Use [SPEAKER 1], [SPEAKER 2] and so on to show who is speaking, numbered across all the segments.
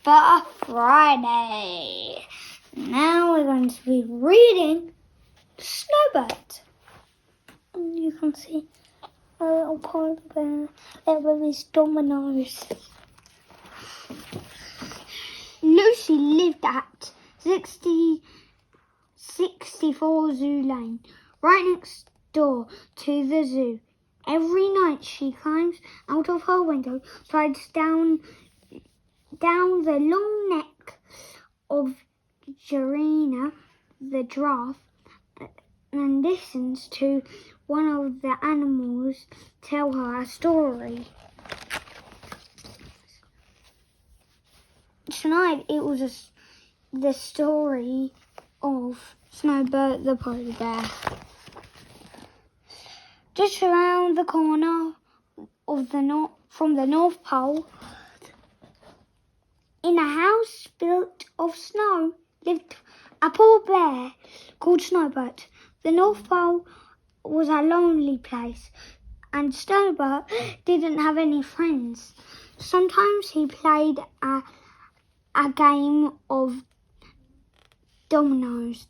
[SPEAKER 1] for Friday. Now we're going to be reading Snowbert. And you can see a little polar bear there with his dominoes. Lucy lived at 64 Zoo Lane, right next door to the zoo. Every night she climbs out of her window, slides down the long neck of Georgina the Giraffe, and listens to one of the animals tell her a story. Tonight it was the story of Snowbert the Polar Bear. Just around the corner of from the North Pole, in a house built of snow, lived a poor bear called Snowbert. The North Pole was a lonely place, and Snowbert didn't have any friends. Sometimes he played a game of dominoes,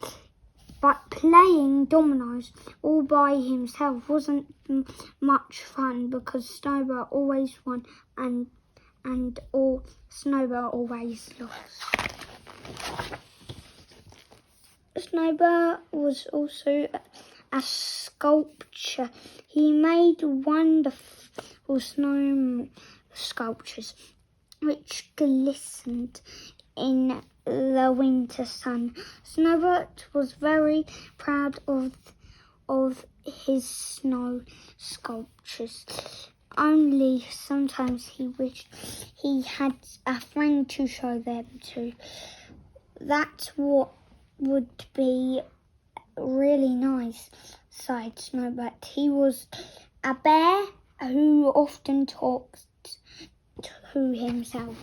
[SPEAKER 1] but playing dominoes all by himself wasn't much fun because Snowbert always won and Snowbert always lost. Snowbert was also a sculptor. He made wonderful snow sculptures which glistened in the winter sun. Snowbert was very proud of his snow sculptures. Only sometimes he wished he had a friend to show them to. That's what would be really nice, sighed Snowbert. He was a bear who often talked to himself.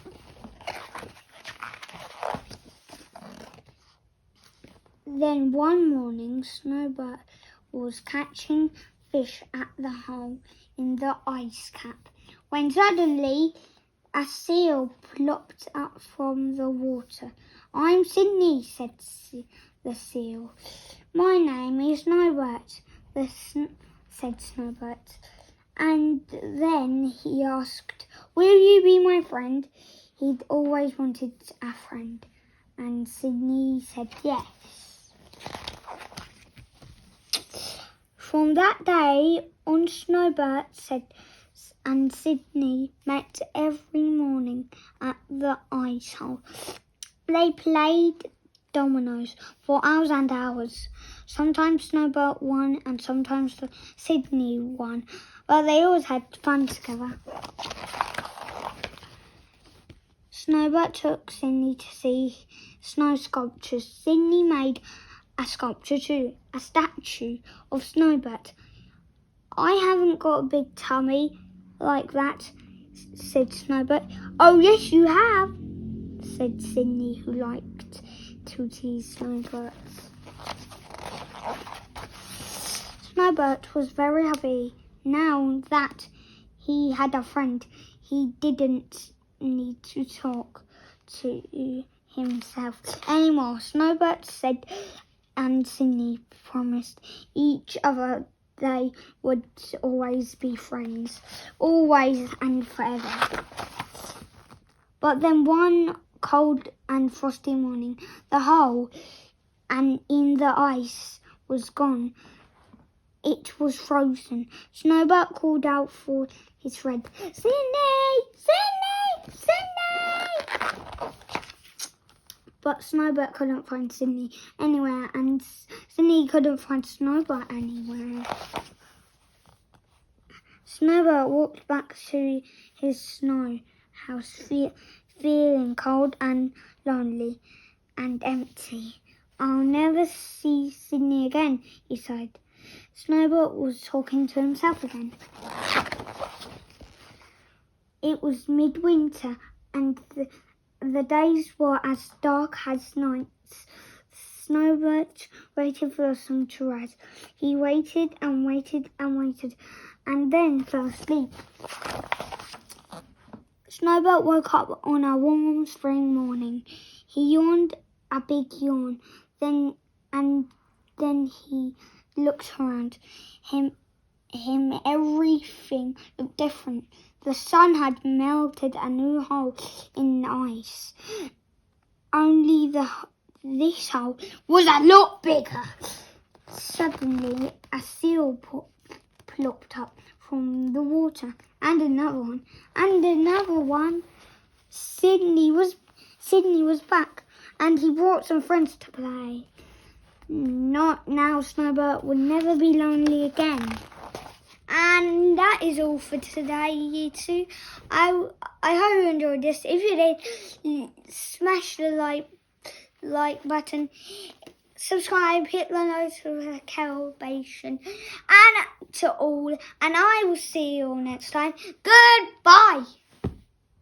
[SPEAKER 1] Then one morning, Snowbert was catching fish at the hole in the ice cap, when suddenly a seal plopped up from the water. "I'm Sydney," said the seal. "My name is Snowbert," said Snowbert. And then he asked, "Will you be my friend?" He'd always wanted a friend, and Sydney said yes. From that day on, Snowbert and Sydney met every morning at the ice hole. They played dominoes for hours and hours. Sometimes Snowbert won and sometimes Sydney won, but they always had fun together. Snowbert took Sydney to see snow sculptures. Sydney made a sculpture too, a statue of Snowbert. "I haven't got a big tummy like that," said Snowbert. "Oh, yes, you have," said Sydney, who liked to tease Snowbert. Snowbert was very happy now that he had a friend. He didn't need to talk to himself anymore. Snowbert said and Sydney promised each other they would always be friends, always and forever. But then one cold and frosty morning, the hole and in the ice was gone. It was frozen. Snowbert called out for his friend, "Sydney! Sydney! Sydney!" But Snowbert couldn't find Sydney anywhere, and Sydney couldn't find Snowbert anywhere. Snowbert walked back to his snow house, feeling cold and lonely and empty. "I'll never see Sydney again," he sighed. Snowbert was talking to himself again. It was midwinter, and the days were as dark as nights. Snowbert waited for the sun to rise. He waited and waited and waited, and then fell asleep. Snowbert woke up on a warm spring morning. He yawned a big yawn. Then he looked around him. Everything looked different. The sun had melted a new hole in the ice. Only this hole was a lot bigger. Suddenly, a seal plopped up from the water, and another one, and another one. Sydney was back, and he brought some friends to play. Not now, Snowbert would never be lonely again. And that is all for today, you two. I hope you enjoyed this. If you did, smash the like button, subscribe, hit the notification, and to all. And I will see you all next time. Goodbye.